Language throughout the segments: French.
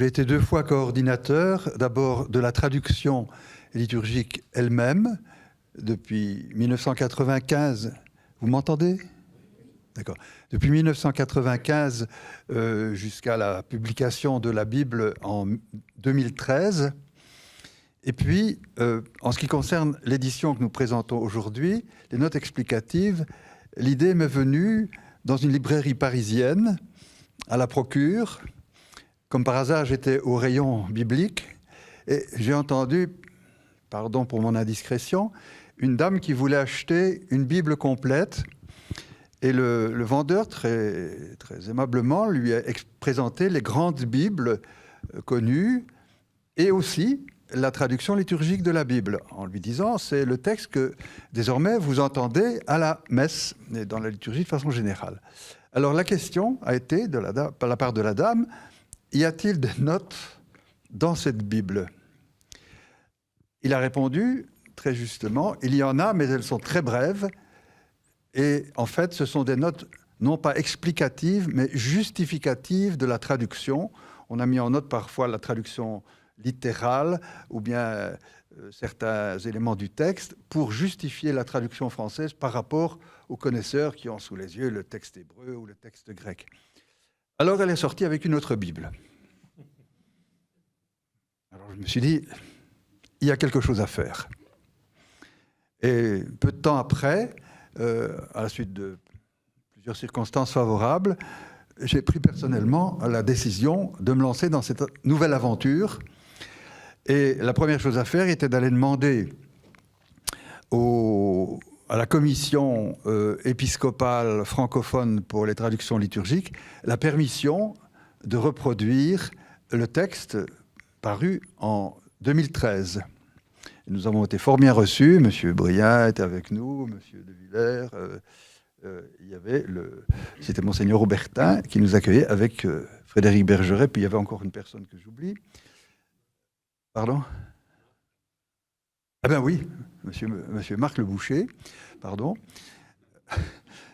J'ai été 2 fois coordinateur, d'abord de la traduction liturgique elle-même, depuis 1995. Vous m'entendez ? D'accord. Depuis 1995 jusqu'à la publication de la Bible en 2013. Et puis, en ce qui concerne l'édition que nous présentons aujourd'hui, les notes explicatives, l'idée m'est venue dans une librairie parisienne, à la Procure. Comme par hasard, j'étais au rayon biblique et j'ai entendu, pardon pour mon indiscrétion, une dame qui voulait acheter une Bible complète. Et le vendeur, très aimablement, lui a présenté les grandes Bibles connues et aussi la traduction liturgique de la Bible, en lui disant c'est le texte que désormais vous entendez à la messe et dans la liturgie de façon générale. Alors la question a été, par la part de la dame, y a-t-il des notes dans cette Bible ? Il a répondu très justement, il y en a, mais elles sont très brèves. Et en fait, ce sont des notes non pas explicatives, mais justificatives de la traduction. On a mis en note parfois la traduction littérale ou bien certains éléments du texte pour justifier la traduction française par rapport aux connaisseurs qui ont sous les yeux le texte hébreu ou le texte grec. Alors elle est sortie avec une autre Bible. Alors je me suis dit, il y a quelque chose à faire. Et peu de temps après, à la suite de plusieurs circonstances favorables, j'ai pris personnellement la décision de me lancer dans cette nouvelle aventure. Et la première chose à faire était d'aller demander à la commission épiscopale francophone pour les traductions liturgiques la permission de reproduire le texte paru en 2013. Et nous avons été fort bien reçus. M. Briand était avec nous, M. De Villers. C'était Monseigneur Aubertin qui nous accueillait avec Frédéric Bergeret. Puis il y avait encore une personne que j'oublie. Pardon ? Ah ben oui, monsieur Marc Le Boucher, pardon.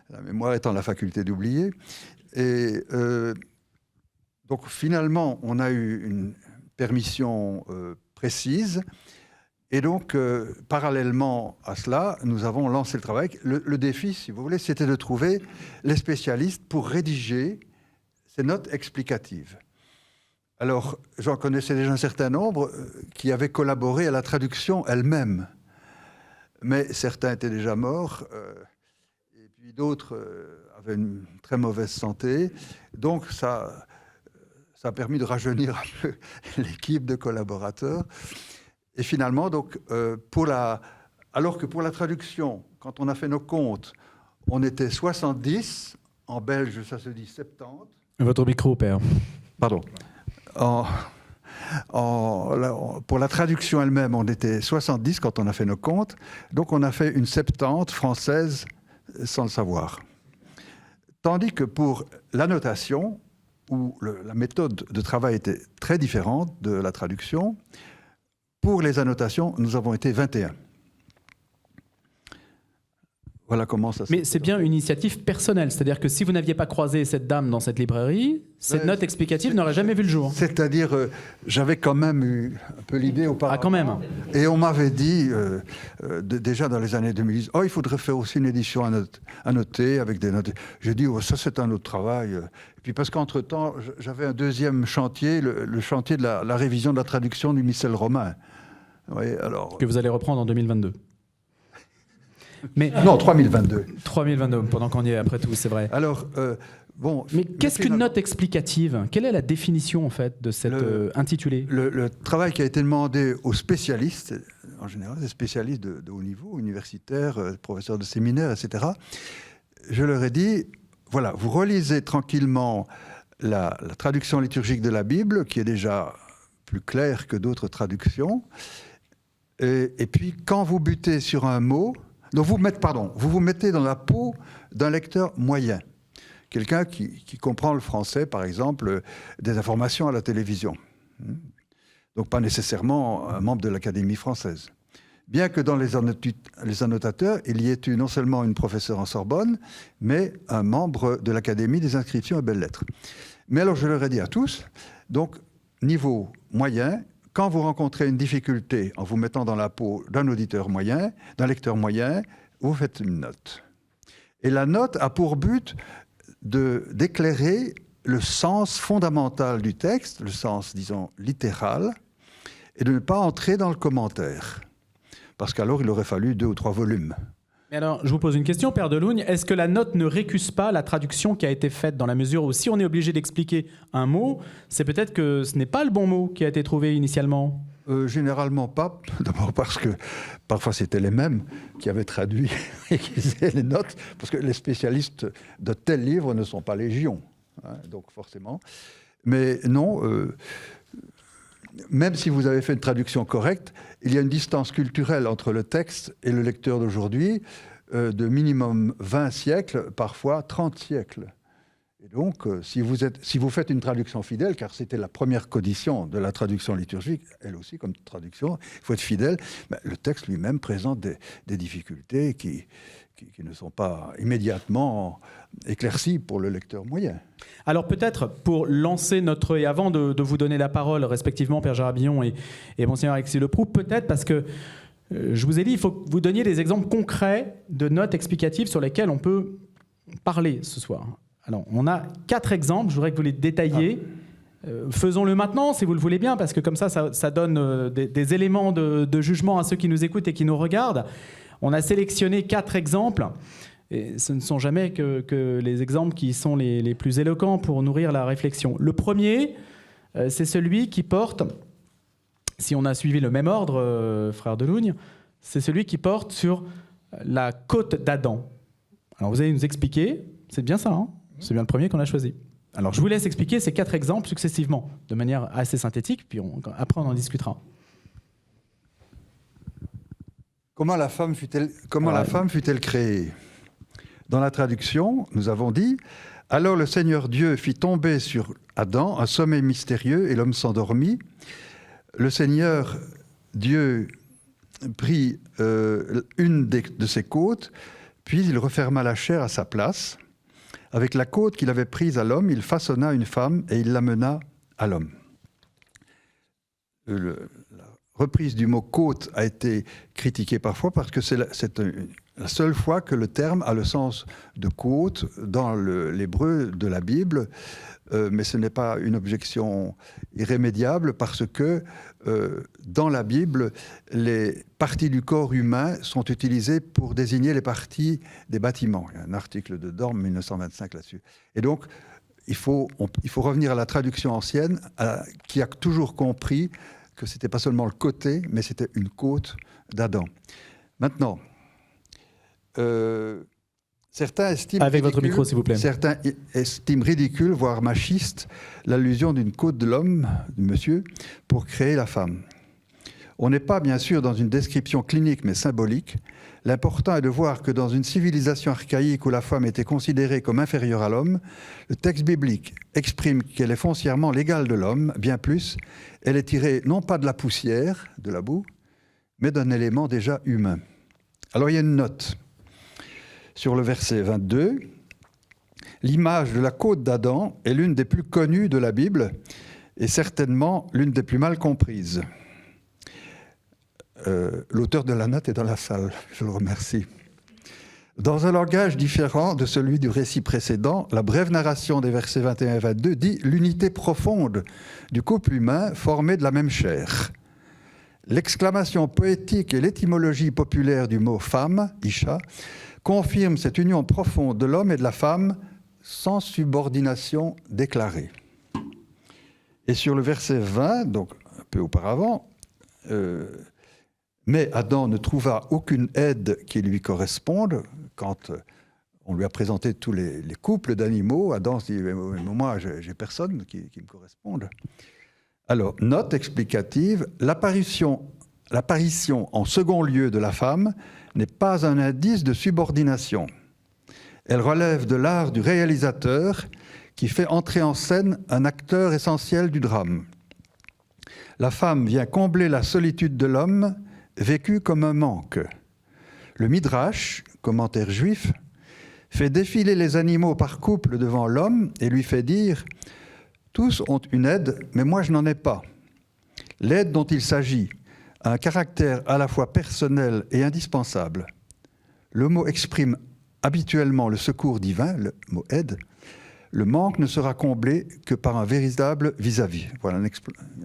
La mémoire étant la faculté d'oublier. Et donc finalement, on a eu une permission précise. Et donc, parallèlement à cela, nous avons lancé le travail. Le défi, si vous voulez, c'était de trouver les spécialistes pour rédiger ces notes explicatives. Alors, j'en connaissais déjà un certain nombre qui avaient collaboré à la traduction elle-même. Mais certains étaient déjà morts, et puis d'autres avaient une très mauvaise santé. Donc, ça a permis de rajeunir un peu l'équipe de collaborateurs. Et finalement, donc, alors que pour la traduction, quand on a fait nos comptes, on était 70, en belge, ça se dit 70. Votre micro, père. Pardon. Pour la traduction elle-même, on était 70 quand on a fait nos comptes. Donc, on a fait une 70 française sans le savoir. Tandis que pour l'annotation, où la méthode de travail était très différente de la traduction, pour les annotations, nous avons été 21. Voilà comment ça se passe. Mais c'est bien une initiative personnelle, c'est-à-dire que si vous n'aviez pas croisé cette dame dans cette librairie, cette note explicative n'aurait jamais vu le jour. C'est-à-dire, j'avais quand même eu un peu l'idée auparavant. Ah, quand même. Et on m'avait dit, déjà dans les années 2010, il faudrait faire aussi une édition annotée avec des notes. J'ai dit, ça c'est un autre travail. Et puis parce qu'entre-temps, j'avais un deuxième chantier, le chantier de la révision de la traduction du missel romain. Oui, alors... Que vous allez reprendre en 2022. Mais... Non, 3022. 3022, pendant qu'on y est, après tout, c'est vrai. Alors, bon... Mais qu'est-ce qu'une note explicative ? Quelle est la définition, en fait, de cette intitulé ? Le travail qui a été demandé aux spécialistes, en général, des spécialistes de haut niveau, universitaires, professeurs de séminaire, etc., je leur ai dit, voilà, vous relisez tranquillement la traduction liturgique de la Bible, qui est déjà plus claire que d'autres traductions, et puis, quand vous butez sur un mot... Donc vous vous mettez dans la peau d'un lecteur moyen, quelqu'un qui comprend le français, par exemple, des informations à la télévision. Donc pas nécessairement un membre de l'Académie française. Bien que dans les annotateurs, il y ait eu non seulement une professeure en Sorbonne, mais un membre de l'Académie des inscriptions et belles-lettres. Mais alors je leur ai dit à tous, donc niveau moyen, quand vous rencontrez une difficulté en vous mettant dans la peau d'un auditeur moyen, d'un lecteur moyen, vous faites une note. Et la note a pour but d'éclairer le sens fondamental du texte, le sens, disons, littéral, et de ne pas entrer dans le commentaire. Parce qu'alors, il aurait fallu 2 ou 3 volumes. Mais alors, je vous pose une question, Père Delougne. Est-ce que la note ne récuse pas la traduction qui a été faite, dans la mesure où si on est obligé d'expliquer un mot, c'est peut-être que ce n'est pas le bon mot qui a été trouvé initialement? Généralement pas. D'abord parce que parfois c'était les mêmes qui avaient traduit et qui faisaient les notes, parce que les spécialistes de tels livres ne sont pas légion, hein, donc forcément. Mais non, même si vous avez fait une traduction correcte, il y a une distance culturelle entre le texte et le lecteur d'aujourd'hui de minimum 20 siècles, parfois 30 siècles. Et donc, si vous faites une traduction fidèle, car c'était la première condition de la traduction liturgique, elle aussi comme traduction, il faut être fidèle, mais le texte lui-même présente des difficultés qui ne sont pas immédiatement éclaircies pour le lecteur moyen. Alors peut-être pour lancer notre... Et avant de vous donner la parole, respectivement, Père Gérard Billon et Monseigneur Alexis Le Proux, peut-être parce que je vous ai dit, il faut que vous donniez des exemples concrets de notes explicatives sur lesquelles on peut parler ce soir. Alors, on a 4 exemples, je voudrais que vous les détailliez. Faisons-le maintenant, si vous le voulez bien, parce que comme ça donne des éléments de jugement à ceux qui nous écoutent et qui nous regardent. On a sélectionné 4 exemples, et ce ne sont jamais que les exemples qui sont les plus éloquents pour nourrir la réflexion. Le premier, c'est celui qui porte, si on a suivi le même ordre, frère Delougne, c'est celui qui porte sur la côte d'Adam. Alors vous allez nous expliquer, c'est bien ça, hein ? C'est bien le premier qu'on a choisi. Alors, je vous laisse expliquer ces 4 exemples successivement, de manière assez synthétique, puis après on en discutera. Comment la femme fut-elle créée? Dans la traduction, nous avons dit « Alors le Seigneur Dieu fit tomber sur Adam un sommeil mystérieux et l'homme s'endormit. Le Seigneur Dieu prit une de ses côtes, puis il referma la chair à sa place. Avec la côte qu'il avait prise à l'homme, il façonna une femme et il l'amena à l'homme. » La reprise du mot « côte » a été critiquée parfois parce que c'est la seule fois que le terme a le sens de côte dans l'hébreu de la Bible, mais ce n'est pas une objection irrémédiable parce que dans la Bible, les parties du corps humain sont utilisées pour désigner les parties des bâtiments. Il y a un article de Dorme 1925 là-dessus. Et donc, il faut revenir à la traduction ancienne qui a toujours compris que ce n'était pas seulement le côté, mais c'était une côte d'Adam. Maintenant, certains estiment avec votre micro, s'il vous plaît. Certains estiment ridicule, voire machiste, l'allusion d'une côte de l'homme, du monsieur, pour créer la femme. On n'est pas, bien sûr, dans une description clinique, mais symbolique. L'important est de voir que dans une civilisation archaïque où la femme était considérée comme inférieure à l'homme, le texte biblique exprime qu'elle est foncièrement l'égale de l'homme, bien plus, elle est tirée non pas de la poussière, de la boue, mais d'un élément déjà humain. Alors il y a une note sur le verset 22. L'image de la côte d'Adam est l'une des plus connues de la Bible et certainement l'une des plus mal comprises. L'auteur de la note est dans la salle, je le remercie. Dans un langage différent de celui du récit précédent, la brève narration des versets 21 et 22 dit « l'unité profonde du couple humain formé de la même chair ». L'exclamation poétique et l'étymologie populaire du mot « femme », « isha », confirment cette union profonde de l'homme et de la femme sans subordination déclarée. Et sur le verset 20, donc un peu auparavant, mais Adam ne trouva aucune aide qui lui corresponde. Quand on lui a présenté tous les couples d'animaux, Adam se dit « moi, j'ai personne qui me corresponde ». Alors, note explicative, l'apparition en second lieu de la femme n'est pas un indice de subordination. Elle relève de l'art du réalisateur qui fait entrer en scène un acteur essentiel du drame. La femme vient combler la solitude de l'homme, vécu comme un manque. Le Midrash, commentaire juif, fait défiler les animaux par couple devant l'homme et lui fait dire « Tous ont une aide, mais moi je n'en ai pas. L'aide dont il s'agit a un caractère à la fois personnel et indispensable. Le mot exprime habituellement le secours divin, le mot aide. Le manque ne sera comblé que par un véritable vis-à-vis. Voilà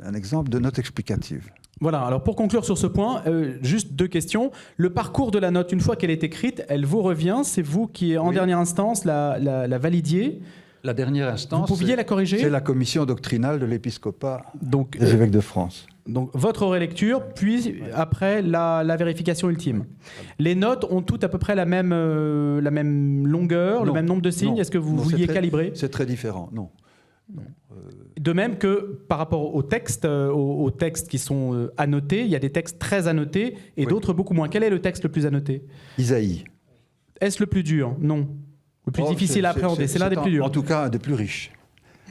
un exemple de note explicative. Voilà, alors pour conclure sur ce point, juste 2 questions. Le parcours de la note, une fois qu'elle est écrite, elle vous revient, c'est vous qui, en dernière instance, la validiez. La dernière instance, vous pouviez la corriger ? C'est la commission doctrinale de l'épiscopat donc, des évêques de France. Donc votre relecture, puis après la vérification ultime. Les notes ont toutes à peu près la même longueur, le même nombre de signes. Est-ce que vous vouliez calibrer ? C'est très différent, non. De même que par rapport aux textes qui sont annotés, il y a des textes très annotés et d'autres beaucoup moins. Quel est le texte le plus annoté ? Isaïe. Est-ce le plus dur ? Non. Le plus difficile à appréhender, c'est l'un des plus durs. En tout cas, un des plus riches.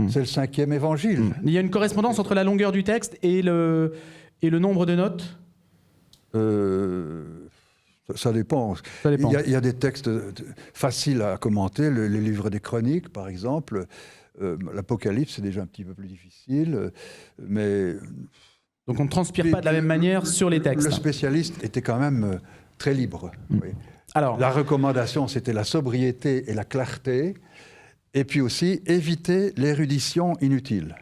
C'est le 5e évangile. Il y a une correspondance entre la longueur du texte et le nombre de notes ? Ça dépend. Il y a des textes faciles à commenter, les livres des chroniques, par exemple. L'Apocalypse, c'est déjà un petit peu plus difficile. Mais donc on ne transpire pas de la même manière sur les textes. Le spécialiste était quand même très libre. Oui. Alors, la recommandation, c'était la sobriété et la clarté. Et puis aussi, éviter l'érudition inutile.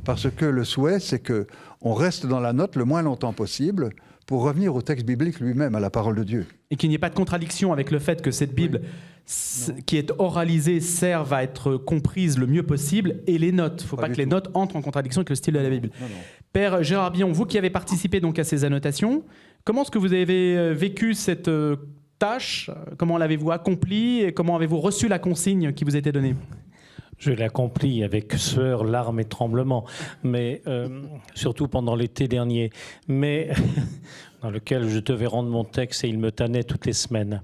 Parce que le souhait, c'est qu'on reste dans la note le moins longtemps possible pour revenir au texte biblique lui-même, à la parole de Dieu. Et qu'il n'y ait pas de contradiction avec le fait que cette Bible qui est oralisée serve à être comprise le mieux possible, et les notes. Il ne faut pas que les notes entrent en contradiction avec le style de la Bible. Non. Père Gérard Billon, vous qui avez participé donc à ces annotations, comment est-ce que vous avez vécu cette tâche ? Comment l'avez-vous accomplie et comment avez-vous reçu la consigne qui vous était donnée ? Je l'ai accompli avec sueur, larmes et tremblements, mais surtout pendant l'été dernier, mais dans lequel je devais rendre mon texte et il me tannait toutes les semaines.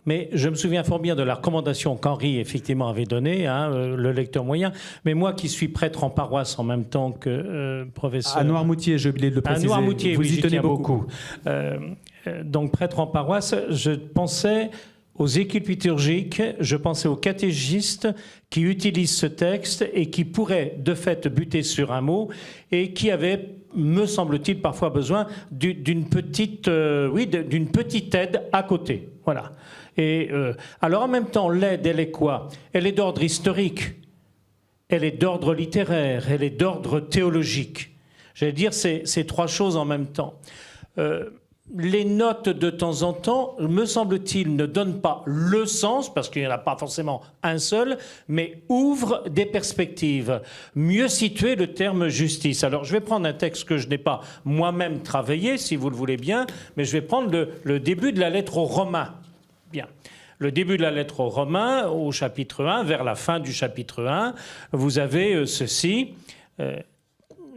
Mais je me souviens fort bien de la recommandation qu'Henri effectivement avait donnée, le lecteur moyen. Mais moi qui suis prêtre en paroisse en même temps que professeur... À Noirmoutier, j'ai oublié de le préciser. À Noirmoutier, vous oui, y tenez beaucoup. Donc prêtre en paroisse, je pensais aux équipes liturgiques, je pensais aux catéchistes qui utilisent ce texte et qui pourraient de fait buter sur un mot et qui avaient, me semble-t-il, parfois besoin d'une petite aide à côté. Voilà. Et alors en même temps, l'aide, elle est quoi ? Elle est d'ordre historique, elle est d'ordre littéraire, elle est d'ordre théologique. J'allais dire ces 3 choses en même temps. Les notes, de temps en temps, me semble-t-il, ne donnent pas le sens, parce qu'il n'y en a pas forcément un seul, mais ouvrent des perspectives. Mieux situer le terme justice. Alors, je vais prendre un texte que je n'ai pas moi-même travaillé, si vous le voulez bien, mais je vais prendre le début de la lettre aux Romains. Bien. Le début de la lettre aux Romains, au chapitre 1, vers la fin du chapitre 1, vous avez ceci.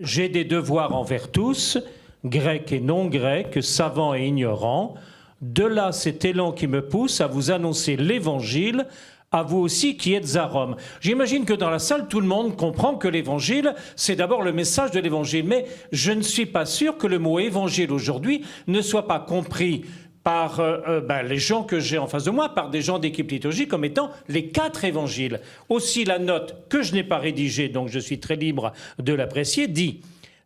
J'ai des devoirs envers tous, grecs et non grecs, savants et ignorants. De là, cet élan qui me pousse à vous annoncer l'Évangile, à vous aussi qui êtes à Rome. J'imagine que dans la salle, tout le monde comprend que l'Évangile, c'est d'abord le message de l'Évangile. Mais je ne suis pas sûr que le mot Évangile aujourd'hui ne soit pas compris par les gens que j'ai en face de moi, par des gens d'équipe liturgique, comme étant les 4 évangiles. Aussi, la note que je n'ai pas rédigée, donc je suis très libre de l'apprécier, dit...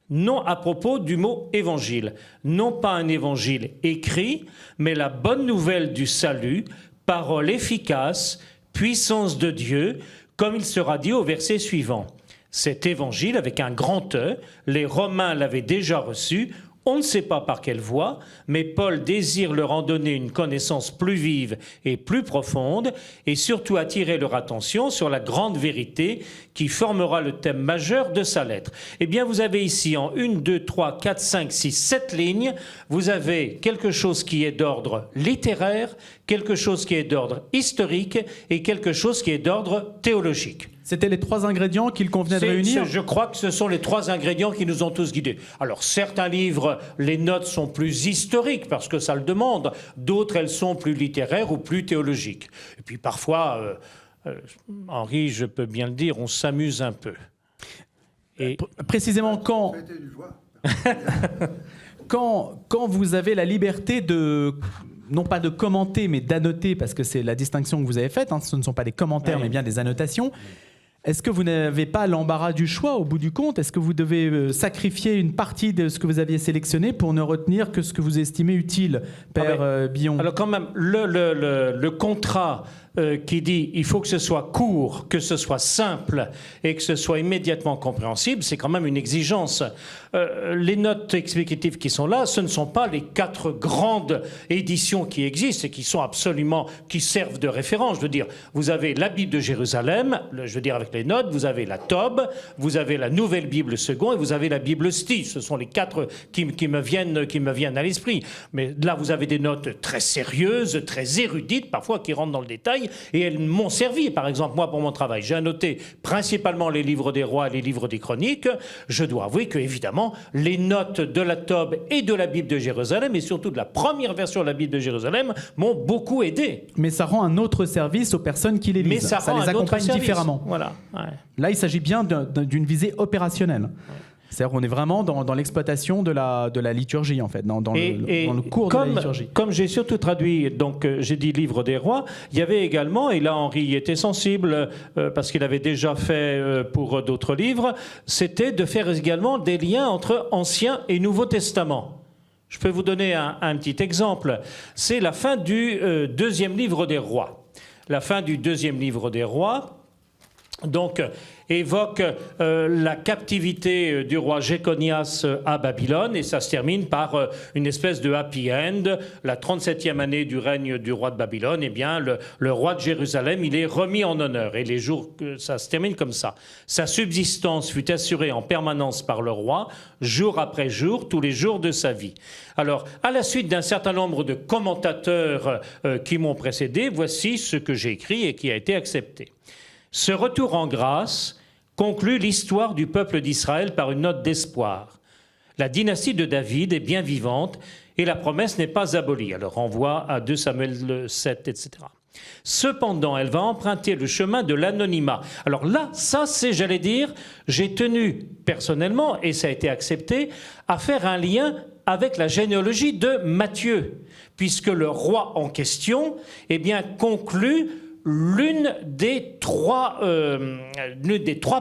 Non à propos du mot évangile, non pas un évangile écrit, mais la bonne nouvelle du salut, parole efficace, puissance de Dieu, comme il sera dit au verset suivant. Cet évangile, avec un grand E, les Romains l'avaient déjà reçu, on ne sait pas par quelle voie, mais Paul désire leur en donner une connaissance plus vive et plus profonde, et surtout attirer leur attention sur la grande vérité qui formera le thème majeur de sa lettre. Eh bien, vous avez ici en 1, 2, 3, 4, 5, 6, 7 lignes, vous avez quelque chose qui est d'ordre littéraire, quelque chose qui est d'ordre historique et quelque chose qui est d'ordre théologique. C'était les 3 ingrédients qu'il convenait de réunir ? Je crois que ce sont les 3 ingrédients qui nous ont tous guidés. Alors, certains livres, les notes sont plus historiques parce que ça le demande. D'autres, elles sont plus littéraires ou plus théologiques. Et puis parfois, Henri, je peux bien le dire, on s'amuse un peu. Et précisément quand vous avez la liberté de... non pas de commenter, mais d'annoter, parce que c'est la distinction que vous avez faite, ce ne sont pas des commentaires, mais bien des annotations. Est-ce que vous n'avez pas l'embarras du choix au bout du compte? Est-ce que vous devez sacrifier une partie de ce que vous aviez sélectionné pour ne retenir que ce que vous estimez utile, Père Billon? Alors quand même, le contrat qui dit il faut que ce soit court, que ce soit simple et que ce soit immédiatement compréhensible, c'est quand même une exigence. Les notes explicatives qui sont là, ce ne sont pas les 4 grandes éditions qui existent et qui sont absolument, qui servent de référence. Je veux dire, vous avez la Bible de Jérusalem, je veux dire avec les notes, vous avez la Tob, vous avez la Nouvelle Bible Second et vous avez la Bible Sti. Ce sont les 4 qui me viennent à l'esprit. Mais là, vous avez des notes très sérieuses, très érudites, parfois qui rentrent dans le détail. Et elles m'ont servi, par exemple, moi, pour mon travail. J'ai annoté principalement les livres des rois et les livres des chroniques. Je dois avouer que, évidemment, les notes de la Tob et de la Bible de Jérusalem, et surtout de la première version de la Bible de Jérusalem, m'ont beaucoup aidé. Mais ça rend un autre service aux personnes qui les lisent. Mais ça les accompagne différemment. Voilà. Ouais. Là, il s'agit bien d'une visée opérationnelle. Ouais. C'est-à-dire qu'on est vraiment dans l'exploitation de la liturgie, en fait, dans le cours de la liturgie. Comme j'ai surtout traduit, donc j'ai dit Livre des rois, il y avait également, et là Henri y était sensible, parce qu'il avait déjà fait pour d'autres livres, c'était de faire également des liens entre Ancien et Nouveau Testament. Je peux vous donner un petit exemple. C'est la fin du 2e livre des rois. La fin du 2e livre des rois, donc, évoque la captivité du roi Jéconias à Babylone, et ça se termine par une espèce de happy end. La 37e année du règne du roi de Babylone, eh bien, le roi de Jérusalem, il est remis en honneur, et les jours, ça se termine comme ça. Sa subsistance fut assurée en permanence par le roi, jour après jour, tous les jours de sa vie. Alors, à la suite d'un certain nombre de commentateurs qui m'ont précédé, voici ce que j'ai écrit et qui a été accepté. Ce retour en grâce conclut l'histoire du peuple d'Israël par une note d'espoir. La dynastie de David est bien vivante et la promesse n'est pas abolie. Alors renvoie à 2 Samuel 7, etc. Cependant, elle va emprunter le chemin de l'anonymat. Alors là, ça c'est, j'allais dire, j'ai tenu personnellement, et ça a été accepté, à faire un lien avec la généalogie de Matthieu, puisque le roi en question, eh bien, conclut l'une des 3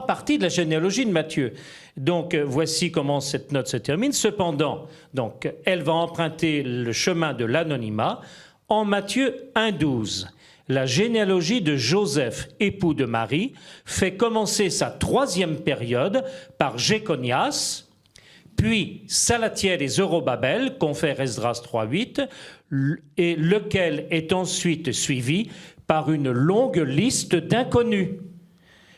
parties de la généalogie de Matthieu. Donc, voici comment cette note se termine. Cependant, donc, elle va emprunter le chemin de l'anonymat. En Matthieu 1,12, la généalogie de Joseph, époux de Marie, fait commencer sa 3e période par Jéconias, puis Salatiel et Zorobabel, confère Esdras 3,8, et lequel est ensuite suivi par une longue liste d'inconnus.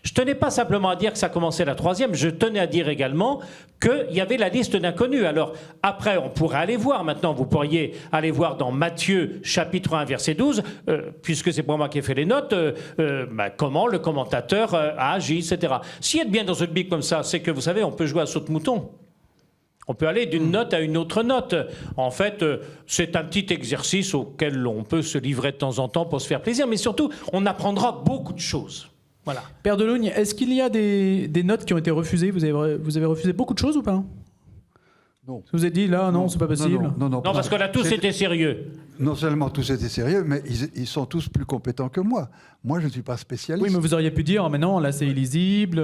Je tenais pas simplement à dire que ça commençait la 3e, je tenais à dire également qu'il y avait la liste d'inconnus. Alors après, on pourrait aller voir, maintenant vous pourriez aller voir dans Matthieu chapitre 1 verset 12, puisque c'est pour moi qui ai fait les notes, comment le commentateur a agi, etc. S'il y a de bien dans une Bible comme ça, c'est que vous savez, on peut jouer à saute-mouton. On peut aller d'une note à une autre note. En fait, c'est un petit exercice auquel on peut se livrer de temps en temps pour se faire plaisir, mais surtout, on apprendra beaucoup de choses. Voilà. Père Delogne, est-ce qu'il y a des notes qui ont été refusées? Vous avez refusé beaucoup de choses ou pas? Non. Vous avez dit là, non, c'est pas possible. Non, parce que là, tous étaient sérieux. Non seulement tous étaient sérieux, mais ils sont tous plus compétents que moi. Moi, je ne suis pas spécialiste. Oui, mais vous auriez pu dire, mais non, là c'est illisible,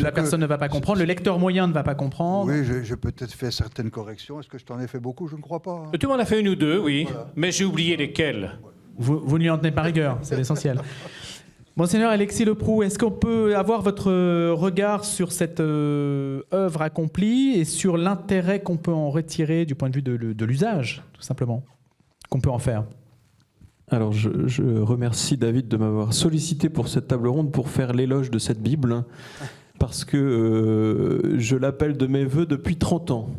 la personne ne va pas comprendre, le lecteur moyen ne va pas comprendre. Oui, j'ai peut-être fait certaines corrections. Est-ce que je t'en ai fait beaucoup? Je ne crois pas. Hein. Tout le monde en a fait une ou deux, oui, voilà. Mais j'ai oublié lesquelles. Vous ne lui en tenez pas rigueur, c'est l'essentiel. Monseigneur Alexis Leproux, est-ce qu'on peut avoir votre regard sur cette œuvre accomplie et sur l'intérêt qu'on peut en retirer du point de vue de l'usage, tout simplement, qu'on peut en faire? Alors, je remercie David de m'avoir sollicité pour cette table ronde pour faire l'éloge de cette Bible, parce que je l'appelle de mes voeux depuis 30 ans.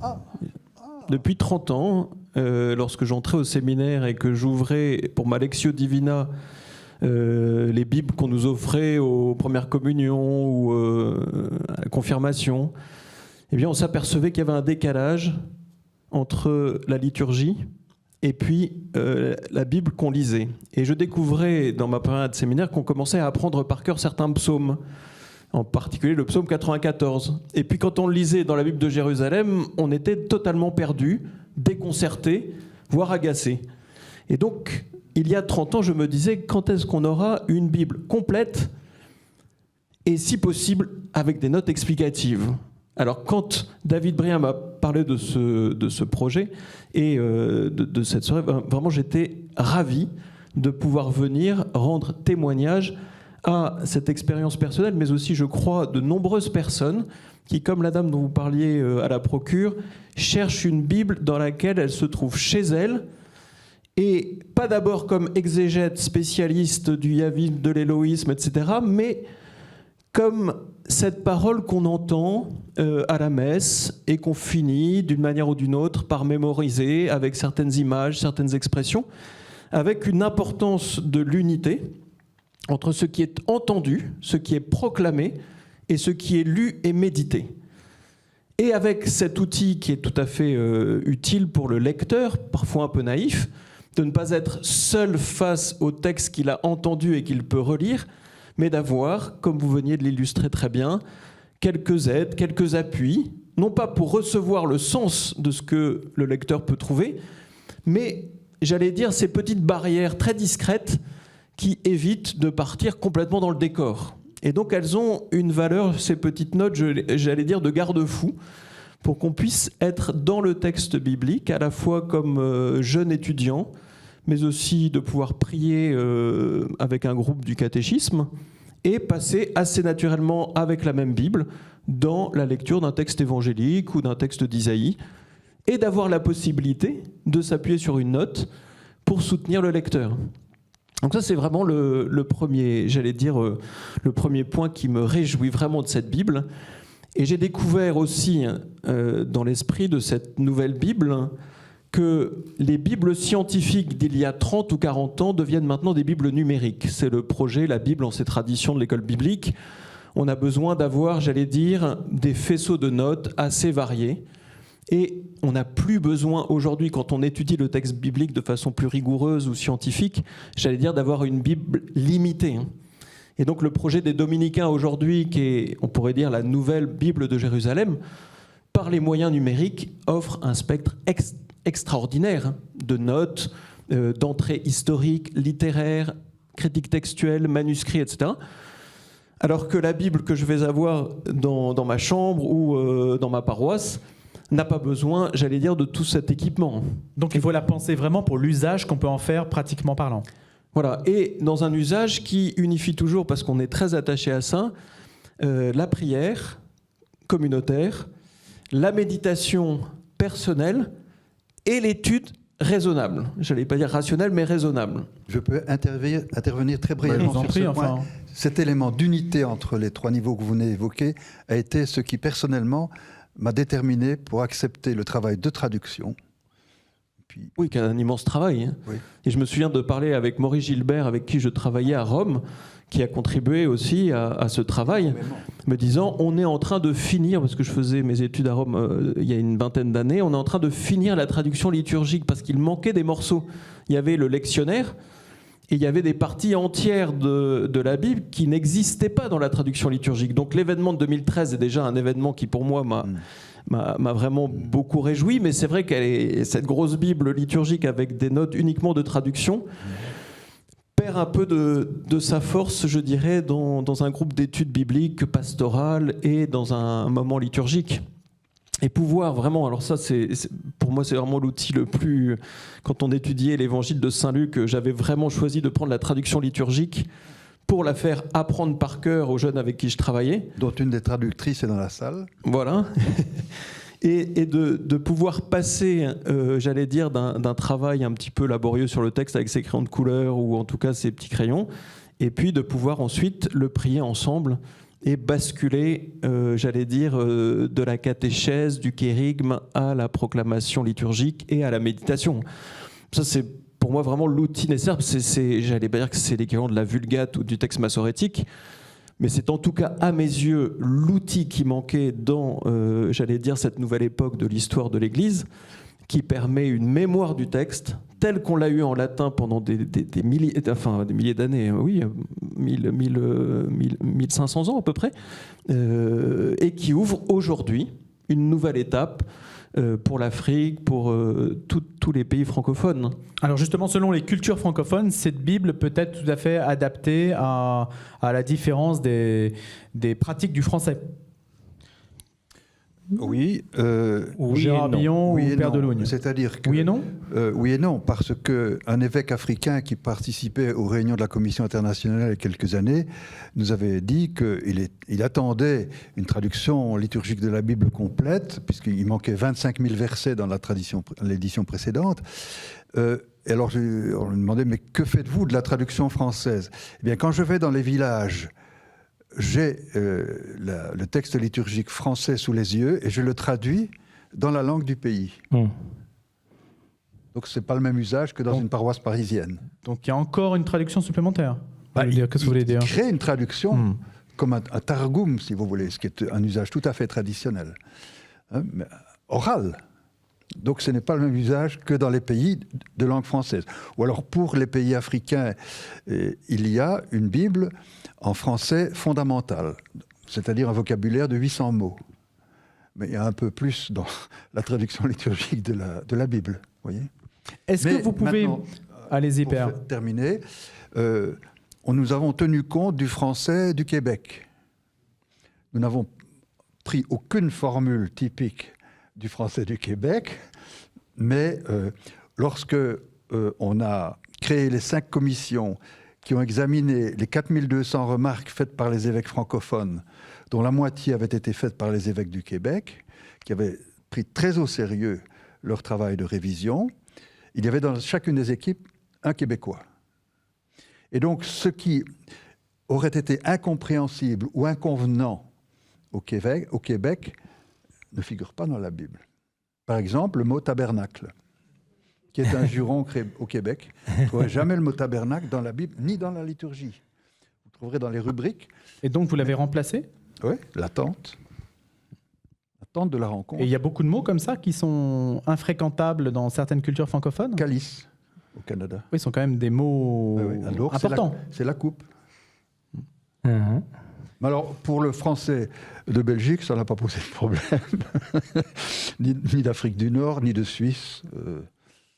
Depuis 30 ans, lorsque j'entrais au séminaire et que j'ouvrais pour ma Lectio Divina les Bibles qu'on nous offrait aux premières communions ou à la confirmation, eh bien, on s'apercevait qu'il y avait un décalage entre la liturgie et puis la Bible qu'on lisait. Et je découvrais dans ma période de séminaire qu'on commençait à apprendre par cœur certains psaumes, en particulier le psaume 94. Et puis quand on le lisait dans la Bible de Jérusalem, on était totalement perdu, déconcerté, voire agacé. Et donc, il y a 30 ans, je me disais, quand est-ce qu'on aura une Bible complète et si possible avec des notes explicatives. Alors quand David Brien m'a parlé de ce projet et de cette soirée, vraiment j'étais ravi de pouvoir venir rendre témoignage à cette expérience personnelle, mais aussi, je crois, de nombreuses personnes qui, comme la dame dont vous parliez à la procure, cherchent une Bible dans laquelle elle se trouve chez elle, et pas d'abord comme exégète spécialiste du yavisme, de l'éloïsme, etc., mais comme cette parole qu'on entend à la messe et qu'on finit d'une manière ou d'une autre par mémoriser avec certaines images, certaines expressions, avec une importance de l'unité entre ce qui est entendu, ce qui est proclamé et ce qui est lu et médité. Et avec cet outil qui est tout à fait utile pour le lecteur, parfois un peu naïf, de ne pas être seul face au texte qu'il a entendu et qu'il peut relire, mais d'avoir, comme vous veniez de l'illustrer très bien, quelques aides, quelques appuis, non pas pour recevoir le sens de ce que le lecteur peut trouver, mais, j'allais dire, ces petites barrières très discrètes qui évitent de partir complètement dans le décor. Et donc elles ont une valeur, ces petites notes, j'allais dire, de garde-fou, pour qu'on puisse être dans le texte biblique, à la fois comme jeune étudiant, mais aussi de pouvoir prier avec un groupe du catéchisme, et passer assez naturellement avec la même Bible dans la lecture d'un texte évangélique ou d'un texte d'Isaïe, et d'avoir la possibilité de s'appuyer sur une note pour soutenir le lecteur. Donc ça, c'est vraiment le premier, j'allais dire, le premier point qui me réjouit vraiment de cette Bible. Et j'ai découvert aussi, dans l'esprit de cette nouvelle Bible, que les Bibles scientifiques d'il y a 30 ou 40 ans deviennent maintenant des Bibles numériques. C'est le projet, la Bible en ses traditions de l'école biblique. On a besoin d'avoir, j'allais dire, des faisceaux de notes assez variés. Et on n'a plus besoin aujourd'hui, quand on étudie le texte biblique de façon plus rigoureuse ou scientifique, j'allais dire d'avoir une Bible limitée. Et donc le projet des Dominicains aujourd'hui, qui est, on pourrait dire, la nouvelle Bible de Jérusalem, par les moyens numériques, offre un spectre extraordinaire de notes, d'entrées historiques, littéraires, critiques textuelles, manuscrits, etc. Alors que la Bible que je vais avoir dans ma chambre ou dans ma paroisse n'a pas besoin, j'allais dire, de tout cet équipement. Donc il faut la penser vraiment pour l'usage qu'on peut en faire pratiquement parlant. Voilà, et dans un usage qui unifie toujours, parce qu'on est très attaché à ça, la prière communautaire, la méditation personnelle et l'étude raisonnable. Je n'allais pas dire rationnelle, mais raisonnable. Je peux intervenir très brièvement sur ce point. Cet élément d'unité entre les trois niveaux que vous venez d'évoquer a été ce qui, personnellement, m'a déterminé pour accepter le travail de traduction. Oui, qui est un immense travail. Hein. Oui. Et je me souviens de parler avec Maurice Gilbert, avec qui je travaillais à Rome, qui a contribué aussi à ce travail, me disant, on est en train de finir, parce que je faisais mes études à Rome il y a une vingtaine d'années, on est en train de finir la traduction liturgique, parce qu'il manquait des morceaux. Il y avait le lectionnaire, et il y avait des parties entières de la Bible qui n'existaient pas dans la traduction liturgique. Donc l'événement de 2013 est déjà un événement qui, pour moi, m'a vraiment beaucoup réjoui, mais c'est vrai qu'elle est cette grosse Bible liturgique avec des notes uniquement de traduction perd un peu de sa force, je dirais, dans un groupe d'études bibliques pastorales et dans un moment liturgique. Et pouvoir vraiment, alors ça, pour moi, c'est vraiment l'outil le plus... Quand on étudiait l'évangile de Saint-Luc, j'avais vraiment choisi de prendre la traduction liturgique pour la faire apprendre par cœur aux jeunes avec qui je travaillais. Dont une des traductrices est dans la salle. Voilà. Et de pouvoir passer, j'allais dire, d'un travail un petit peu laborieux sur le texte avec ses crayons de couleur ou en tout cas ses petits crayons, et puis de pouvoir ensuite le prier ensemble et basculer, j'allais dire, de la catéchèse, du kérygme à la proclamation liturgique et à la méditation. Ça, c'est pour moi vraiment l'outil nécessaire. J'allais pas dire que c'est l'équivalent de la Vulgate ou du texte massorétique, mais c'est en tout cas, à mes yeux, l'outil qui manquait dans, j'allais dire, cette nouvelle époque de l'histoire de l'Église, qui permet une mémoire du texte, tel qu'on l'a eu en latin pendant des milliers d'années, oui, 1500 ans à peu près, et qui ouvre aujourd'hui une nouvelle étape pour l'Afrique, pour tous les pays francophones. Alors justement, selon les cultures francophones, cette Bible peut être tout à fait adaptée à la différence des pratiques du français. Oui. Oui Gérard et non. Billon Oui ou et Père non. Delogne. C'est-à-dire que... Oui et non. Oui et non, parce qu'un évêque africain qui participait aux réunions de la Commission internationale il y a quelques années nous avait dit qu'il attendait une traduction liturgique de la Bible complète, puisqu'il manquait 25 000 versets dans l'édition précédente. Et alors, on lui demandait, mais que faites-vous de la traduction française ? Eh bien, quand je vais dans les villages, j'ai le texte liturgique français sous les yeux et je le traduis dans la langue du pays. Donc, ce n'est pas le même usage que dans une paroisse parisienne. Donc il y a encore une traduction supplémentaire. Bah, Qu'est-ce que vous voulez dire ? Créer une traduction comme un targum, si vous voulez, ce qui est un usage tout à fait traditionnel, hein, mais oral. Donc ce n'est pas le même usage que dans les pays de langue française. Ou alors pour les pays africains, il y a une Bible en français fondamental, c'est-à-dire un vocabulaire de 800 mots. Mais il y a un peu plus dans la traduction liturgique de la Bible, voyez. Est-ce que vous pouvez... Allez-y, Pour Père. terminer, nous avons tenu compte du français du Québec. Nous n'avons pris aucune formule typique du français du Québec, mais lorsque on a créé les 5 commissions qui ont examiné les 4200 remarques faites par les évêques francophones, dont la moitié avait été faite par les évêques du Québec, qui avaient pris très au sérieux leur travail de révision, il y avait dans chacune des équipes un Québécois. Et donc, ce qui aurait été incompréhensible ou inconvenant au Québec ne figure pas dans la Bible. Par exemple, le mot tabernacle, qui est un juron créé au Québec. Vous ne trouverez jamais le mot tabernacle dans la Bible, ni dans la liturgie. Vous trouverez dans les rubriques. Et donc vous l'avez remplacé ? Oui, la tente de la rencontre. Et il y a beaucoup de mots comme ça qui sont infréquentables dans certaines cultures francophones ? Calice, au Canada. Oui, ils sont quand même des mots Alors, importants. c'est la coupe. Mais alors, pour le français de Belgique, ça n'a pas posé de problème. ni d'Afrique du Nord, ni de Suisse.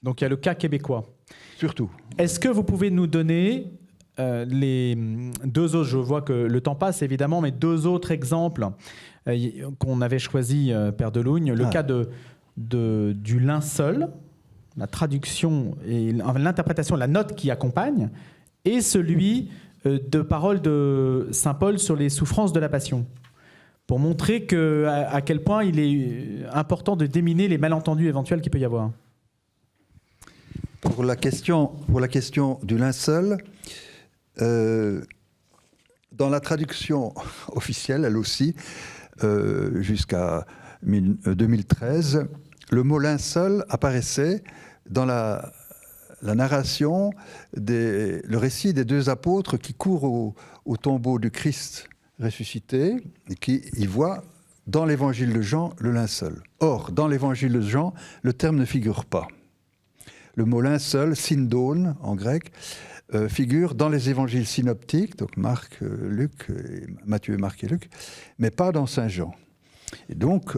Donc il y a le cas québécois. Surtout. Est-ce que vous pouvez nous donner les 2 autres, je vois que le temps passe évidemment, mais 2 autres exemples qu'on avait choisis, Père Delogne. Le cas du linceul, la traduction et l'interprétation, la note qui accompagne, et celui de paroles de Saint Paul sur les souffrances de la Passion, pour montrer à quel point il est important de déminer les malentendus éventuels qu'il peut y avoir. Pour la question du linceul, dans la traduction officielle, elle aussi, jusqu'à 2013, le mot linceul apparaissait dans la narration, le récit des 2 apôtres qui courent au tombeau du Christ ressuscité et qui y voient dans l'évangile de Jean le linceul. Or, dans l'évangile de Jean, le terme ne figure pas. Le mot linceul, syndone en grec, figure dans les évangiles synoptiques, donc Marc, Luc, Matthieu, Marc et Luc, mais pas dans Saint Jean. Et donc,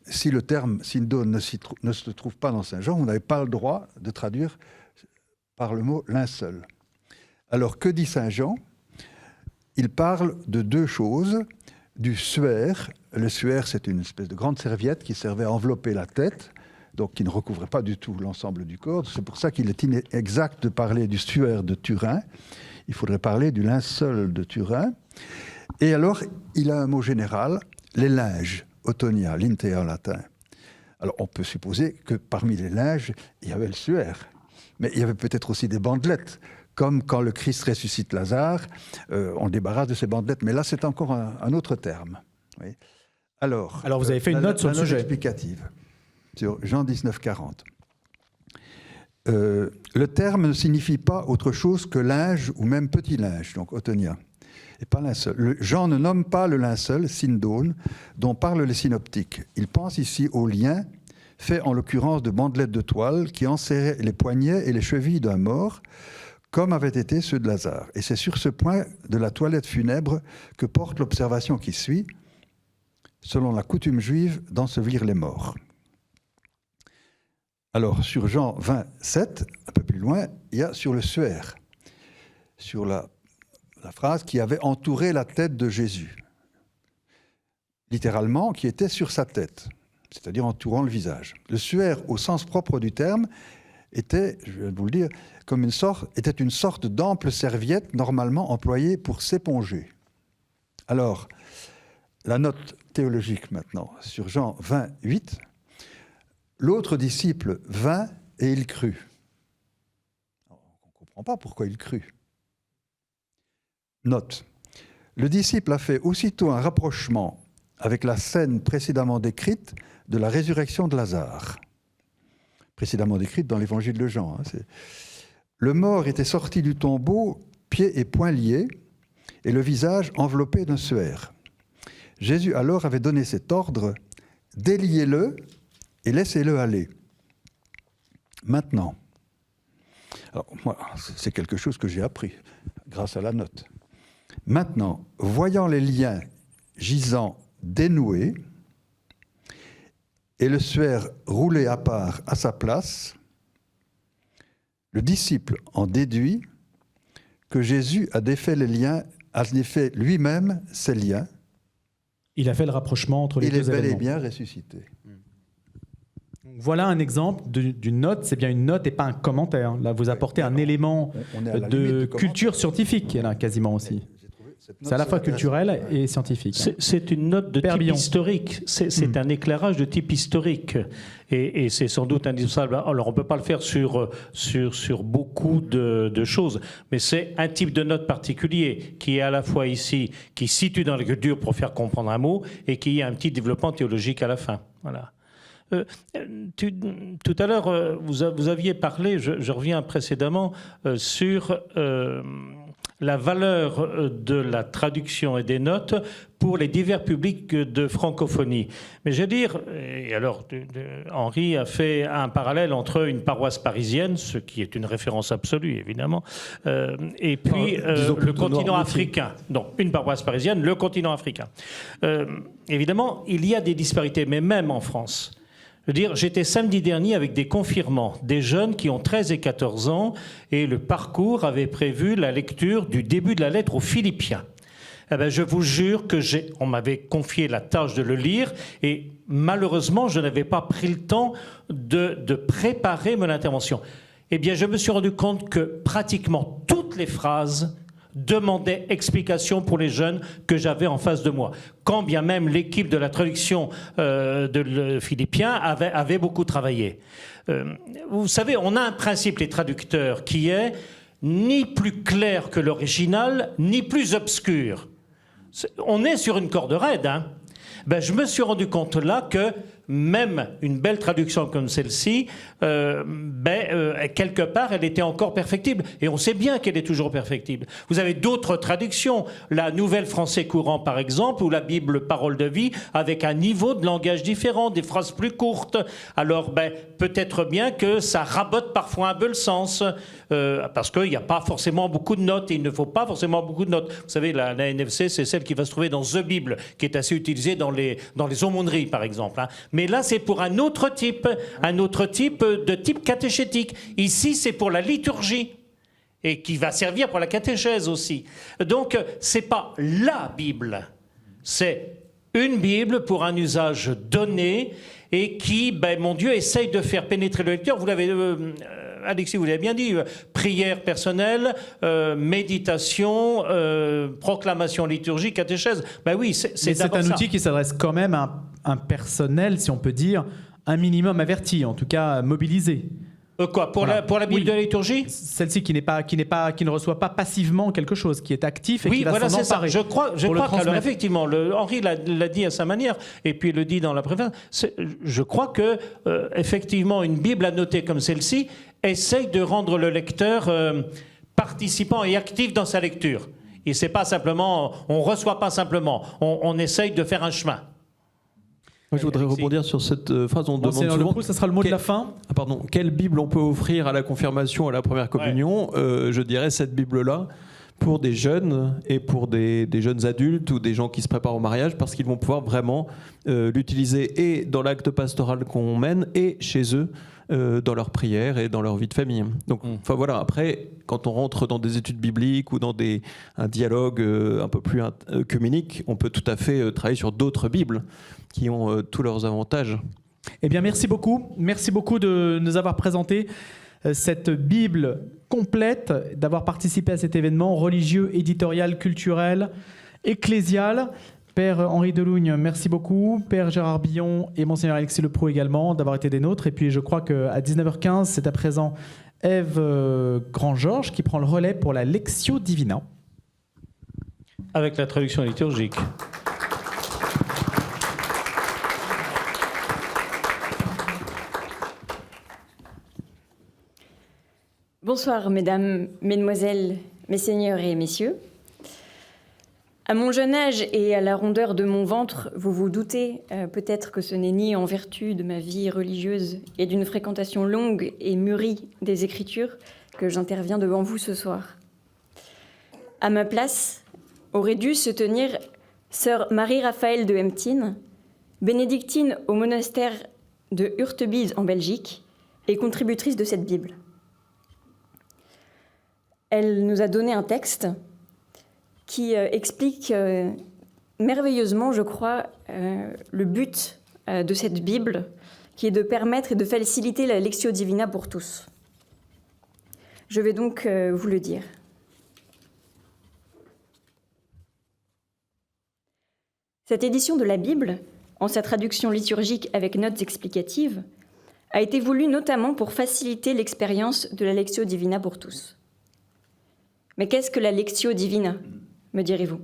si le terme syndone ne se trouve pas dans Saint Jean, vous n'avez pas le droit de traduire par le mot linceul. Alors, que dit Saint Jean ? Il parle de 2 choses, du suaire. Le suaire, c'est une espèce de grande serviette qui servait à envelopper la tête, donc qui ne recouvrait pas du tout l'ensemble du corps. C'est pour ça qu'il est inexact de parler du suaire de Turin. Il faudrait parler du linceul de Turin. Et alors, il a un mot général, les linges, autonia, lintea en latin. Alors, on peut supposer que parmi les linges, il y avait le suaire. Mais il y avait peut-être aussi des bandelettes, comme quand le Christ ressuscite Lazare, on le débarrasse de ces bandelettes. Mais là, c'est encore un autre terme. Oui. Alors, vous avez fait une note sur le sujet. Explicative. Sur Jean 19, 40. Le terme ne signifie pas autre chose que linge ou même petit linge, donc autonia, et pas linceul. Jean ne nomme pas le linceul, syndone, dont parlent les synoptiques. Il pense ici au lien fait en l'occurrence de bandelettes de toile qui enserraient les poignets et les chevilles d'un mort, comme avaient été ceux de Lazare. Et c'est sur ce point de la toilette funèbre que porte l'observation qui suit. selon la coutume juive, d'ensevelir les morts. Alors, sur Jean 27, un peu plus loin, il y a sur le suaire, sur la phrase qui avait entouré la tête de Jésus. Littéralement, qui était sur sa tête, c'est-à-dire entourant le visage. Le suaire, au sens propre du terme, était, je vais vous le dire, était une sorte d'ample serviette normalement employée pour s'éponger. Alors, la note théologique maintenant, sur Jean 28, l'autre disciple vint et il crut. On ne comprend pas pourquoi il crut. Note, le disciple a fait aussitôt un rapprochement avec la scène précédemment décrite de la résurrection de Lazare, précédemment décrite dans l'évangile de Jean. Le mort était sorti du tombeau, pieds et poings liés, et le visage enveloppé d'un suaire. Jésus alors avait donné cet ordre, « Déliez-le et laissez-le aller ». Maintenant, alors moi, c'est quelque chose que j'ai appris grâce à la note. Maintenant, voyant les liens gisants dénoués et le suaire roulé à part à sa place, le disciple en déduit que Jésus a défait les liens, a défait lui-même ces liens. Il a fait le rapprochement entre les deux événements. Il est bel et bien ressuscité. Voilà un exemple d'une note, c'est bien une note et pas un commentaire. Là, vous apportez un élément de culture scientifique, là, quasiment aussi. C'est à la fois culturel et scientifique. C'est une note de type historique, c'est un éclairage de type historique. Et c'est sans doute indispensable. Alors on ne peut pas le faire sur beaucoup de choses, mais c'est un type de note particulier qui est à la fois ici, qui situe dans la culture pour faire comprendre un mot, et qui a un petit développement théologique à la fin. Voilà. Tout à l'heure, vous aviez parlé, je reviens précédemment, sur la valeur de la traduction et des notes pour les divers publics de francophonie. Mais je veux dire, et alors Henri a fait un parallèle entre une paroisse parisienne, ce qui est une référence absolue évidemment, et puis le continent africain. Donc une paroisse parisienne, le continent africain. Évidemment, il y a des disparités, mais même en France. Je veux dire, j'étais samedi dernier avec des confirmants, des jeunes qui ont 13 et 14 ans, et le parcours avait prévu la lecture du début de la lettre aux Philippiens. Eh bien, je vous jure que on m'avait confié la tâche de le lire, et malheureusement, je n'avais pas pris le temps de préparer mon intervention. Eh bien, je me suis rendu compte que pratiquement toutes les phrases demandait explication pour les jeunes que j'avais en face de moi. Quand bien même l'équipe de la traduction de Philippiens avait beaucoup travaillé. Vous savez, on a un principe, les traducteurs, qui est ni plus clair que l'original, ni plus obscur. On est sur une corde raide, hein. Ben, je me suis rendu compte là que même une belle traduction comme celle-ci, quelque part, elle était encore perfectible. Et on sait bien qu'elle est toujours perfectible. Vous avez d'autres traductions. La Nouvelle Français Courant, par exemple, ou la Bible Parole de Vie, avec un niveau de langage différent, des phrases plus courtes. Alors, peut-être bien que ça rabote parfois un peu le sens, parce qu'il n'y a pas forcément beaucoup de notes, et il ne faut pas forcément beaucoup de notes. Vous savez, la NFC, c'est celle qui va se trouver dans The Bible, qui est assez utilisée dans les aumôneries, par exemple, hein. Mais là, c'est pour un autre type de type catéchétique. Ici, c'est pour la liturgie, et qui va servir pour la catéchèse aussi. Donc, c'est pas la Bible, c'est une Bible pour un usage donné, et qui, mon Dieu, essaye de faire pénétrer le lecteur. Vous l'avez, Alexis, vous l'avez bien dit, prière personnelle, méditation, proclamation liturgique, catéchèse. Oui, c'est un outil qui s'adresse quand même à un personnel, si on peut dire, un minimum averti, en tout cas mobilisé. Pour la Bible de la liturgie ? Celle-ci qui ne reçoit pas passivement quelque chose, qui est actif et qui va s'en emparer. Je crois qu'alors effectivement, Henri l'a dit à sa manière, et puis il le dit dans la préface. Je crois que effectivement, une Bible annotée comme celle-ci essaye de rendre le lecteur participant et actif dans sa lecture. Et c'est pas simplement, on reçoit pas simplement, on essaye de faire un chemin. Moi, je voudrais rebondir sur cette phrase. On demande souvent. Ça sera le mot de la fin. Quelle Bible on peut offrir à la confirmation, à la première communion ? Je dirais cette Bible-là, pour des jeunes et pour des jeunes adultes ou des gens qui se préparent au mariage, parce qu'ils vont pouvoir vraiment l'utiliser et dans l'acte pastoral qu'on mène et chez eux, dans leur prière et dans leur vie de famille. Donc, enfin voilà. Après, quand on rentre dans des études bibliques ou dans un dialogue un peu plus œcuménique, on peut tout à fait travailler sur d'autres Bibles qui ont tous leurs avantages. Eh bien, merci beaucoup. Merci beaucoup de nous avoir présenté cette Bible complète, d'avoir participé à cet événement religieux, éditorial, culturel, ecclésial. Père Henri Delougne, merci beaucoup. Père Gérard Billon et Monseigneur Alexis Leproux également d'avoir été des nôtres. Et puis je crois qu'à 19h15, c'est à présent Ève Grand-Georges qui prend le relais pour la Lectio Divina. Avec la traduction liturgique. Bonsoir, mesdames, mesdemoiselles, messeigneurs et messieurs. À mon jeune âge et à la rondeur de mon ventre, vous vous doutez peut-être que ce n'est ni en vertu de ma vie religieuse et d'une fréquentation longue et mûrie des Écritures que j'interviens devant vous ce soir. À ma place aurait dû se tenir sœur Marie-Raphaëlle de Hemptine, bénédictine au monastère de Hurtebise en Belgique et contributrice de cette Bible. Elle nous a donné un texte qui explique merveilleusement, je crois, le but de cette Bible, qui est de permettre et de faciliter la Lectio Divina pour tous. Je vais donc vous le dire. Cette édition de la Bible, en sa traduction liturgique avec notes explicatives, a été voulue notamment pour faciliter l'expérience de la Lectio Divina pour tous. Mais qu'est-ce que la Lectio Divina, me direz-vous?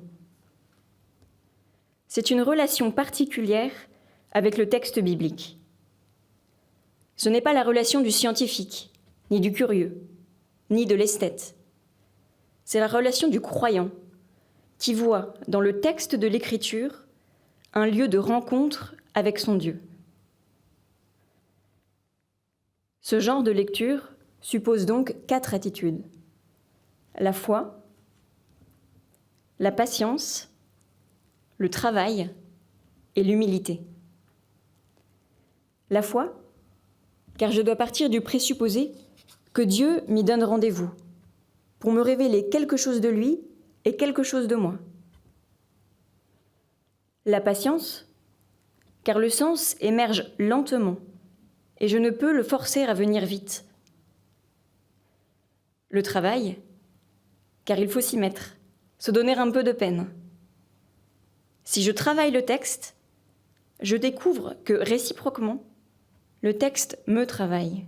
C'est une relation particulière avec le texte biblique. Ce n'est pas la relation du scientifique, ni du curieux, ni de l'esthète. C'est la relation du croyant, qui voit dans le texte de l'Écriture un lieu de rencontre avec son Dieu. Ce genre de lecture suppose donc 4 attitudes. La foi, la patience, le travail et l'humilité. La foi, car je dois partir du présupposé que Dieu m'y donne rendez-vous pour me révéler quelque chose de lui et quelque chose de moi. La patience, car le sens émerge lentement et je ne peux le forcer à venir vite. Le travail, car il faut s'y mettre, se donner un peu de peine. Si je travaille le texte, je découvre que réciproquement, le texte me travaille.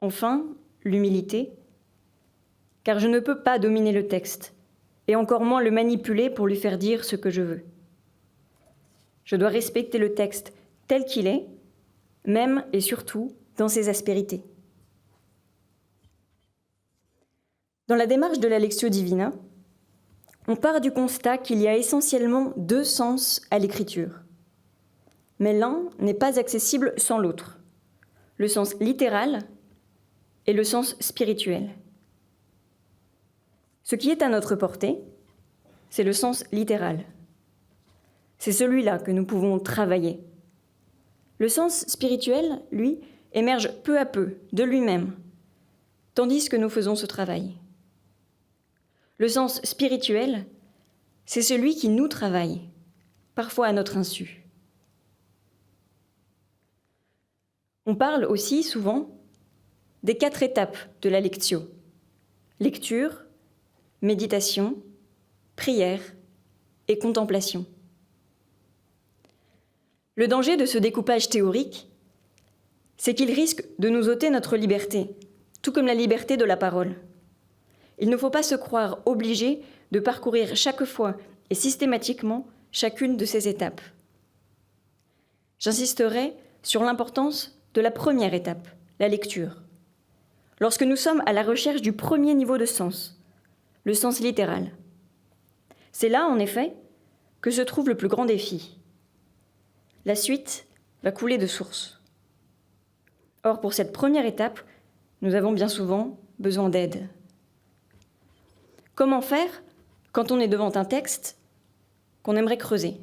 Enfin, l'humilité, car je ne peux pas dominer le texte, et encore moins le manipuler pour lui faire dire ce que je veux. Je dois respecter le texte tel qu'il est, même et surtout dans ses aspérités. Dans la démarche de la Lectio Divina, on part du constat qu'il y a essentiellement 2 sens à l'écriture. Mais l'un n'est pas accessible sans l'autre, le sens littéral et le sens spirituel. Ce qui est à notre portée, c'est le sens littéral. C'est celui-là que nous pouvons travailler. Le sens spirituel, lui, émerge peu à peu, de lui-même, tandis que nous faisons ce travail. Le sens spirituel, c'est celui qui nous travaille, parfois à notre insu. On parle aussi souvent des 4 étapes de la lectio. Lecture, méditation, prière et contemplation. Le danger de ce découpage théorique, c'est qu'il risque de nous ôter notre liberté, tout comme la liberté de la parole. Il ne faut pas se croire obligé de parcourir chaque fois et systématiquement chacune de ces étapes. J'insisterai sur l'importance de la première étape, la lecture. Lorsque nous sommes à la recherche du premier niveau de sens, le sens littéral. C'est là, en effet, que se trouve le plus grand défi. La suite va couler de source. Or, pour cette première étape, nous avons bien souvent besoin d'aide. Comment faire quand on est devant un texte qu'on aimerait creuser ?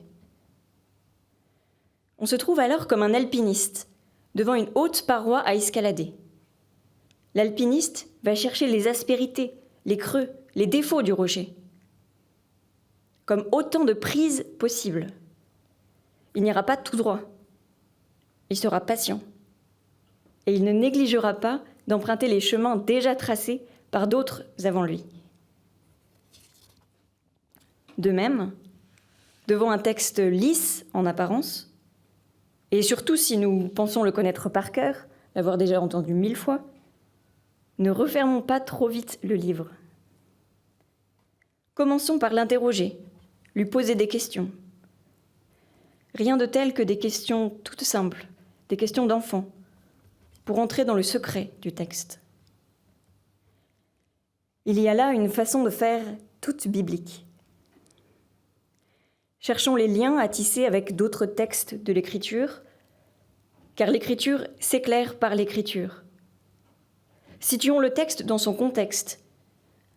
On se trouve alors comme un alpiniste devant une haute paroi à escalader. L'alpiniste va chercher les aspérités, les creux, les défauts du rocher, comme autant de prises possibles. Il n'ira pas tout droit. Il sera patient. Et il ne négligera pas d'emprunter les chemins déjà tracés par d'autres avant lui. De même, devant un texte lisse en apparence, et surtout si nous pensons le connaître par cœur, l'avoir déjà entendu 1000 fois, ne refermons pas trop vite le livre. Commençons par l'interroger, lui poser des questions. Rien de tel que des questions toutes simples, des questions d'enfants, pour entrer dans le secret du texte. Il y a là une façon de faire toute biblique. Cherchons les liens à tisser avec d'autres textes de l'Écriture, car l'Écriture s'éclaire par l'Écriture. Situons le texte dans son contexte.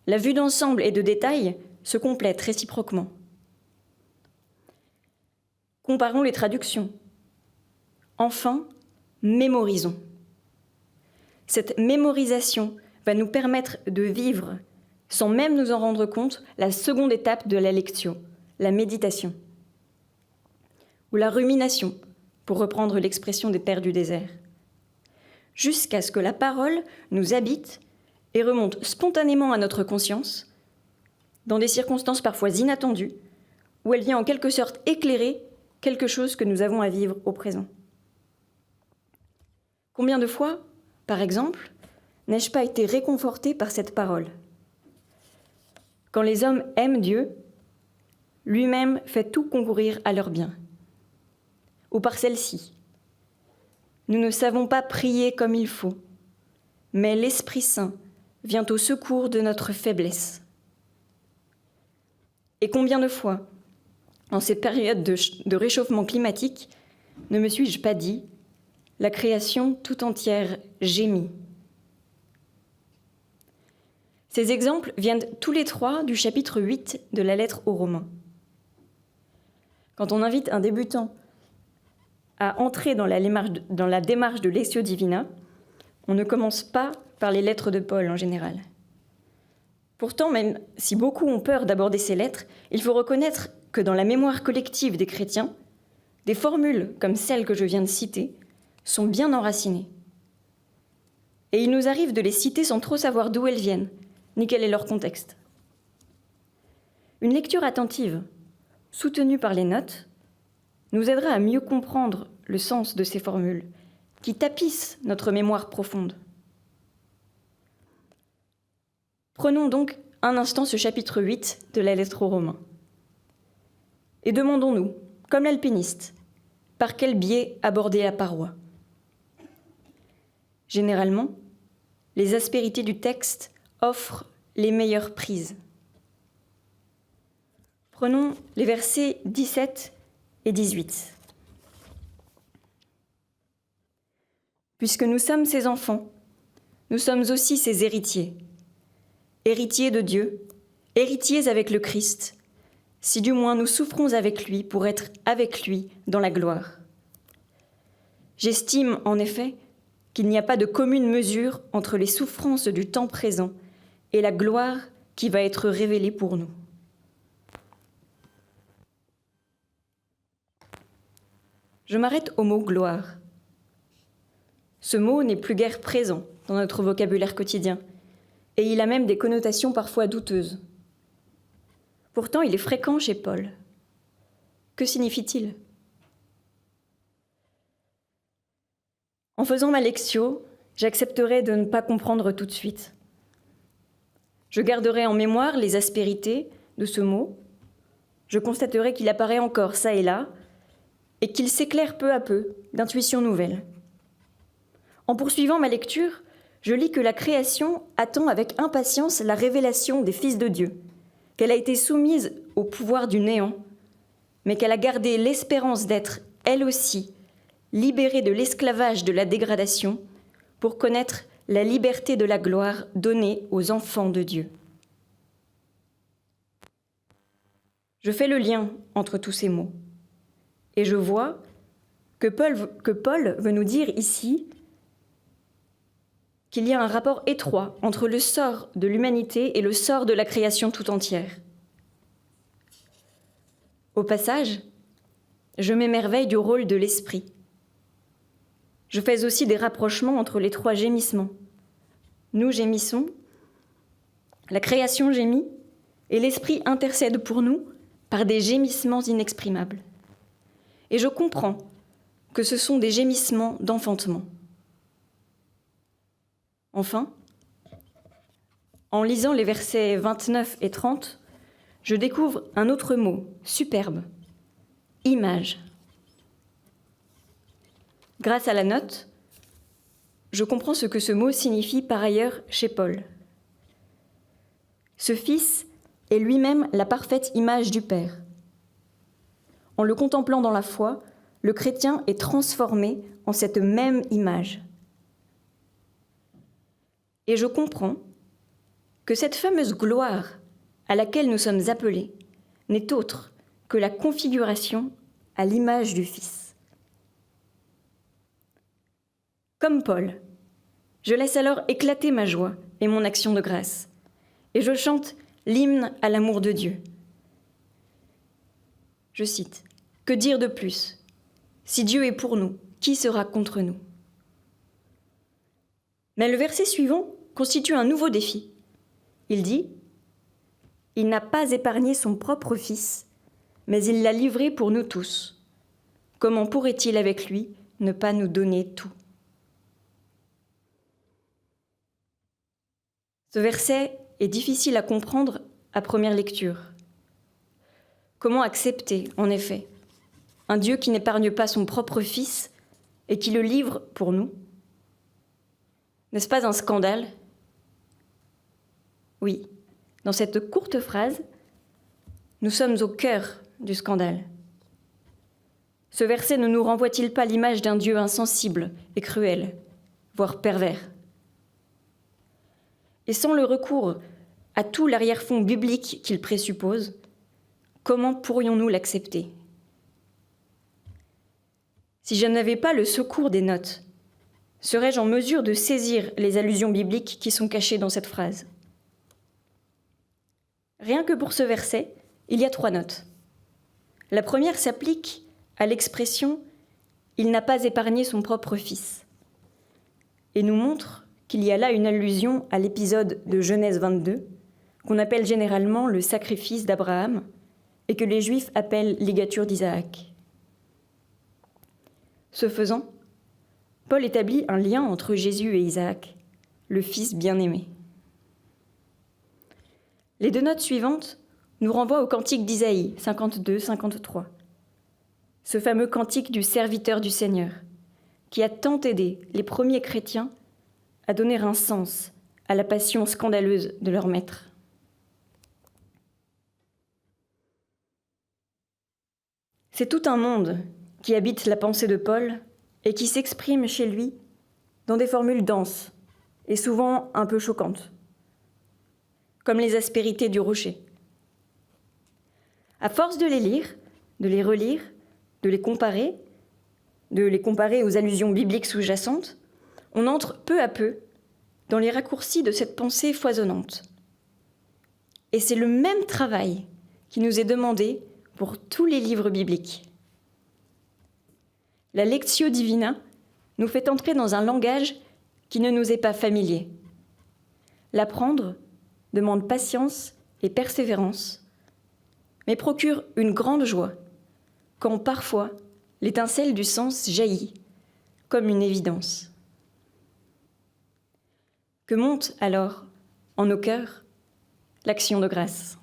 La vue d'ensemble et de détail se complètent réciproquement. Comparons les traductions. Enfin, mémorisons. Cette mémorisation va nous permettre de vivre, sans même nous en rendre compte, la seconde étape de la lectio, la méditation, ou la rumination, pour reprendre l'expression des pères du désert, jusqu'à ce que la parole nous habite et remonte spontanément à notre conscience, dans des circonstances parfois inattendues, où elle vient en quelque sorte éclairer quelque chose que nous avons à vivre au présent. Combien de fois, par exemple, n'ai-je pas été réconfortée par cette parole ? Quand les hommes aiment Dieu, lui-même fait tout concourir à leur bien. Ou par celle-ci. Nous ne savons pas prier comme il faut, mais l'Esprit Saint vient au secours de notre faiblesse. Et combien de fois, en ces périodes de réchauffement climatique, ne me suis-je pas dit « La création tout entière gémit ». Ces exemples viennent tous les trois du chapitre 8 de la lettre aux Romains. Quand on invite un débutant à entrer dans la démarche de Lectio Divina, on ne commence pas par les lettres de Paul en général. Pourtant, même si beaucoup ont peur d'aborder ces lettres, il faut reconnaître que dans la mémoire collective des chrétiens, des formules comme celles que je viens de citer sont bien enracinées. Et il nous arrive de les citer sans trop savoir d'où elles viennent, ni quel est leur contexte. Une lecture attentive, soutenue par les notes, nous aidera à mieux comprendre le sens de ces formules, qui tapissent notre mémoire profonde. Prenons donc un instant ce chapitre 8 de la lettre aux Romains. Et demandons-nous, comme l'alpiniste, par quel biais aborder la paroi. Généralement, les aspérités du texte offrent les meilleures prises. Prenons les versets 17 et 18. Puisque nous sommes ses enfants, nous sommes aussi ses héritiers. Héritiers de Dieu, héritiers avec le Christ, si du moins nous souffrons avec lui pour être avec lui dans la gloire. J'estime en effet qu'il n'y a pas de commune mesure entre les souffrances du temps présent et la gloire qui va être révélée pour nous. Je m'arrête au mot « gloire ». Ce mot n'est plus guère présent dans notre vocabulaire quotidien, et il a même des connotations parfois douteuses. Pourtant, il est fréquent chez Paul. Que signifie-t-il ? En faisant ma lectio, j'accepterai de ne pas comprendre tout de suite. Je garderai en mémoire les aspérités de ce mot. Je constaterai qu'il apparaît encore ça et là, et qu'il s'éclaire peu à peu d'intuitions nouvelles. En poursuivant ma lecture, je lis que la création attend avec impatience la révélation des fils de Dieu, qu'elle a été soumise au pouvoir du néant, mais qu'elle a gardé l'espérance d'être, elle aussi, libérée de l'esclavage de la dégradation pour connaître la liberté de la gloire donnée aux enfants de Dieu. je fais le lien entre tous ces mots. Et je vois que Paul veut nous dire ici qu'il y a un rapport étroit entre le sort de l'humanité et le sort de la création tout entière. Au passage, je m'émerveille du rôle de l'esprit. Je fais aussi des rapprochements entre les 3 gémissements. Nous gémissons, la création gémit, et l'esprit intercède pour nous par des gémissements inexprimables. Et je comprends que ce sont des gémissements d'enfantement. Enfin, en lisant les versets 29 et 30, je découvre un autre mot, superbe, image. Grâce à la note, je comprends ce que ce mot signifie par ailleurs chez Paul. Ce Fils est lui-même la parfaite image du Père. En le contemplant dans la foi, le chrétien est transformé en cette même image. Et je comprends que cette fameuse gloire à laquelle nous sommes appelés n'est autre que la configuration à l'image du Fils. Comme Paul, je laisse alors éclater ma joie et mon action de grâce, et je chante l'hymne à l'amour de Dieu. Je cite, « Que dire de plus ? Si Dieu est pour nous, qui sera contre nous ?» Mais le verset suivant constitue un nouveau défi. Il dit « Il n'a pas épargné son propre Fils, mais il l'a livré pour nous tous. Comment pourrait-il avec lui ne pas nous donner tout ?» Ce verset est difficile à comprendre à première lecture. Comment accepter, en effet, un Dieu qui n'épargne pas son propre Fils et qui le livre pour nous ? N'est-ce pas un scandale ? Oui, dans cette courte phrase, nous sommes au cœur du scandale. Ce verset ne nous renvoie-t-il pas l'image d'un Dieu insensible et cruel, voire pervers ? Et sans le recours à tout l'arrière-fond biblique qu'il présuppose, comment pourrions-nous l'accepter ? Si je n'avais pas le secours des notes, serais-je en mesure de saisir les allusions bibliques qui sont cachées dans cette phrase ? Rien que pour ce verset, il y a 3 notes. La première s'applique à l'expression « Il n'a pas épargné son propre Fils » et nous montre qu'il y a là une allusion à l'épisode de Genèse 22, qu'on appelle généralement le sacrifice d'Abraham et que les Juifs appellent ligature d'Isaac. Ce faisant, Paul établit un lien entre Jésus et Isaac, le fils bien-aimé. Les 2 notes suivantes nous renvoient au cantique d'Isaïe 52-53, ce fameux cantique du serviteur du Seigneur, qui a tant aidé les premiers chrétiens à donner un sens à la passion scandaleuse de leur maître. C'est tout un monde qui habite la pensée de Paul et qui s'exprime chez lui dans des formules denses et souvent un peu choquantes, comme les aspérités du rocher. À force de les lire, de les relire, de les comparer aux allusions bibliques sous-jacentes, on entre peu à peu dans les raccourcis de cette pensée foisonnante. Et c'est le même travail qui nous est demandé pour tous les livres bibliques. La Lectio Divina nous fait entrer dans un langage qui ne nous est pas familier. L'apprendre demande patience et persévérance, mais procure une grande joie quand parfois l'étincelle du sens jaillit comme une évidence. Que monte alors en nos cœurs l'action de grâce.